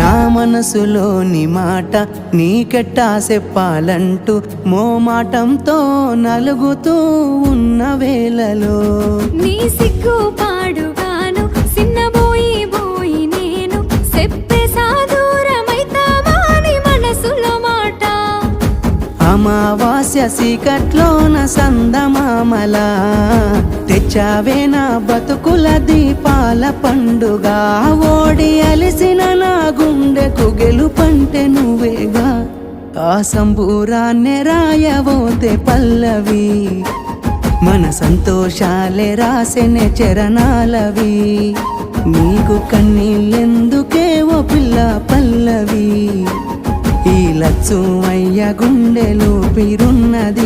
నా మనసులోని మాట నీకెట్టా చెప్పాలంటూ మోమాటంతో నలుగుతూ ఉన్న వేళలో నీ సిగ్గు పాడుగాను సిన్నబోయి బోయి నేను చెప్పేసా దూరమైతావాని మనసులో మాట అమావాస్య చీకట్లోన సందమామలా తెచ్చావే నా బతుకుల దీపాల పండుగ ఓడి అలిసిన నా గుండెకు గెలుపంటే నువ్వేగా ఆ సంబూరాన్నే రాయవోతే పల్లవి మన సంతోషాలే రాసెనే చరణాలవి నీకు కన్నీళ్ళెందుకే ఓ పిల్ల పల్లవి ఈ లచ్చు అయ్య గుండెలో పిరున్నది